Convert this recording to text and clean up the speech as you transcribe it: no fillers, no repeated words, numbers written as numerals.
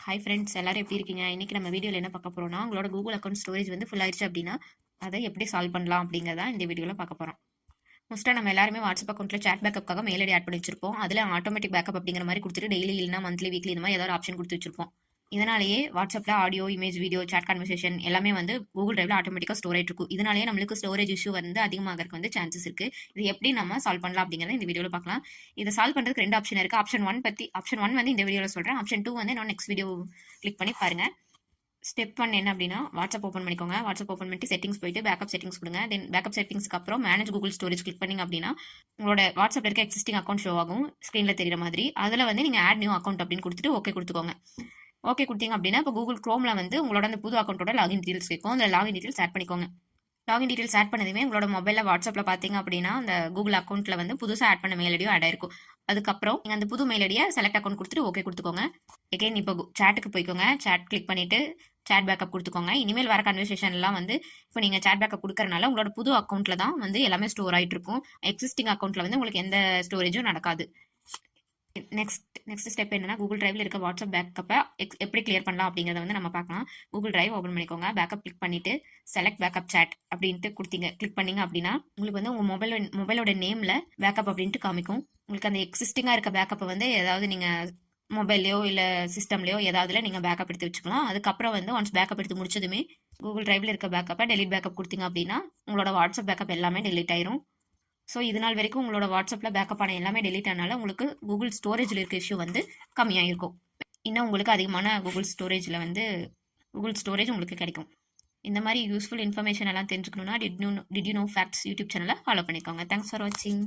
Hi friends, எல்லாரும் எப்படி இருக்கீங்க? இன்னைக்கு நம்ம வீடியோவில் என்ன பார்க்க போறோம்னா, உங்களோட கூகுள் அக்கௌண்ட் ஸ்டோரேஜ் வந்து ஃபுல் ஆயிடுச்சு அப்படின்னா அதை எப்படி சால்வ் பண்ணலாம் அப்படிங்கிறத இந்த வீடியோவில் பார்க்க போறோம். மோஸ்ட்டாக நம்ம எல்லாருமே வாட்ஸ்அப் அக்கௌண்ட்டில் சேட் பேக்கப்காக மெயில் ஐடி ஆட் பண்ணி வச்சிருப்போம். அதில் ஆட்டோமேட்டிக் பேக்கப் அப்படிங்கிற மாதிரி கொடுத்துட்டு டெய்லி இல்லைனா மந்த்லி வீக்லி இந்த மாதிரி ஏதாவது ஆப்ஷன் கொடுத்து வச்சிருப்போம். இதனாலேயே வாட்ஸ்அப்பில் audio, image, video, chat conversation எல்லாமே வந்து கூகுள் டிரைவ்ல ஆட்டோமேட்டிக்காக ஸ்டோர் ஆயிட்டு இருக்கும். இதனாலேயே நம்மளுக்கு ஸ்டோரேஜ் இஷ்யூ வந்து அதிகமாகிறதுக்கு வந்து சான்சஸ் இருக்கு. இது எப்படி நம்ம சால்வ் பண்ணலாம் அப்படிங்கிறத இந்த வீடியோவில் பார்க்கலாம். இதை சால்வ் பண்ணுறதுக்கு ரெண்டு ஆப்ஷன் இருக்கு. ஆப்ஷன் ஒன் வந்து இந்த வீடியோவில் சொல்றேன். ஆப்ஷன் டூ வந்து நான் நெக்ஸ்ட் வீடியோ கிளிக் பண்ணி பாருங்க. ஸ்டெப் ஒன் என்ன அப்படின்னா, வாட்ஸ்அப் ஓப்பன் பண்ணிக்கோங்க. வாட்ஸ்அப் ஓப்பன் பண்ணிட்டு செட்டிங்ஸ் போயிட்டு பேக்கப் செட்டிங்ஸ் கொடுங்க. தென் பேக்கப் செட்டிங்ஸ்க்கு அப்புறம் மேனேஜ் கூகுள் ஸ்டோரேஜ் கிளிக் பண்ணீங்க அப்படின்னா உங்களோட வாட்ஸ்அப்ல இருக்க எக்ஸிஸ்டிங் அக்கௌண்ட் ஷோ ஆகும் ஸ்க்ரீன்ல தெரியுற மாதிரி. அதில் வந்து நீங்க ஆட் நியூ அக்கௌண்ட் அப்படின்னு கொடுத்துட்டு ஓகே கொடுத்துக்கோங்க. ஓகே கொடுத்தீங்க அப்படின்னா இப்போ கூகுள் குரோம்ல வந்து உங்களோட அந்த புது அக்கௌண்ட்டோட லாகின் டீடைல்ஸ் கேட்கும். அந்த லாகின் டீடைல்ஸ் ஆட் பண்ணிக்கோங்க. லாகின் டீடைல்ஸ் ஆட் பண்ணதுமே உங்களோட மொபைலில் வாட்ஸ்அப்பில் பார்த்தீங்க அப்படின்னா அந்த கூகுள் அக்கௌண்ட்டில் வந்து புதுசாக ஆட் பண்ண மெயில் ஐடியும் ஆட் ஆயிருக்கும். அதுக்கப்புறம் நீங்கள் அந்த புது மெயில் ஐடியை செலக்ட் அக்கௌண்ட் கொடுத்துட்டு ஓகே கொடுத்துக்கோங்க. எகைன் இப்போ சேட்டுக்கு போய்க்கோங்க. சேட் கிளிக் பண்ணிட்டு சேட் பேக்கப் கொடுத்துக்கோங்க. இனிமேல் வர கன்வர்சேஷன்லாம் வந்து இப்போ நீங்கள் சேட் பேக்கப் கொடுக்கறனால உங்களோட புது அக்கௌண்ட்டில் தான் வந்து எல்லாமே ஸ்டோர் ஆகிட்டு இருக்கும். எக்ஸிஸ்டிங் அக்கௌண்ட்டில் வந்து உங்களுக்கு எந்த ஸ்டோரேஜும் நடக்காது. நெக்ஸ்ட் ஸ்டெப் என்னன்னா, கூகுள் டிரைவ்ல இருக்க வாட்ஸ்அப் பேக்கப்பை எப்படி கிளியர் பண்ணலாம் அப்படிங்கிறத வந்து நம்ம பார்க்கலாம். கூகுள் டிரைவ் ஓப்பன் பண்ணிக்கோங்க. பேக்கப் கிளிக் பண்ணிட்டு செலக்ட் பேக்கப் சேட் அப்படின்ட்டு கிளிக் பண்ணீங்க அப்படின்னா உங்களுக்கு வந்து உங்க மொபைலோட நேம்ல பேக்கப் அப்படின்ட்டு காமிக்கும். உங்களுக்கு அந்த எக்ஸிஸ்டிங்கா இருக்க பேக்கப்பை வந்து ஏதாவது நீங்க மொபைல்லையோ இல்ல சிஸ்டம்லயோ ஏதாவதுல நீங்க பேக்கப் எடுத்து வச்சுக்கலாம். அதுக்கப்புறம் வந்து ஒன்ஸ் பேக்கப் எடுத்து முடிச்சதுமே கூகுள் டிரைவ்ல இருக்க பேக்கப்பை டெலிட் பேக்கப் கொடுத்தீங்க அப்படின்னா உங்களோட வாட்ஸ்அப் பேக்கப் எல்லாமே டெலிட் ஆயிரும். ஸோ இது நாள் வரைக்கும் உங்களோட வாட்ஸ்அப்பில் பேக்கப் ஆன எல்லாமே டெலிட் ஆனால உங்களுக்கு கூகுள் ஸ்டோரேஜில் இருக்க இஷ்யூ வந்து கம்மியாக இருக்கும். இன்னும் உங்களுக்கு அதிகமான கூகுள் ஸ்டோரேஜ் உங்களுக்கு கிடைக்கும். இந்த மாதிரி யூஸ்ஃபுல் இன்ஃபர்மேஷன் எல்லாம் தெரிஞ்சுக்கணும்னா did you know facts YouTube சேனலை ஃபாலோ பண்ணிக்கோங்க. தேங்க்ஸ் ஃபார் வாட்சிங்.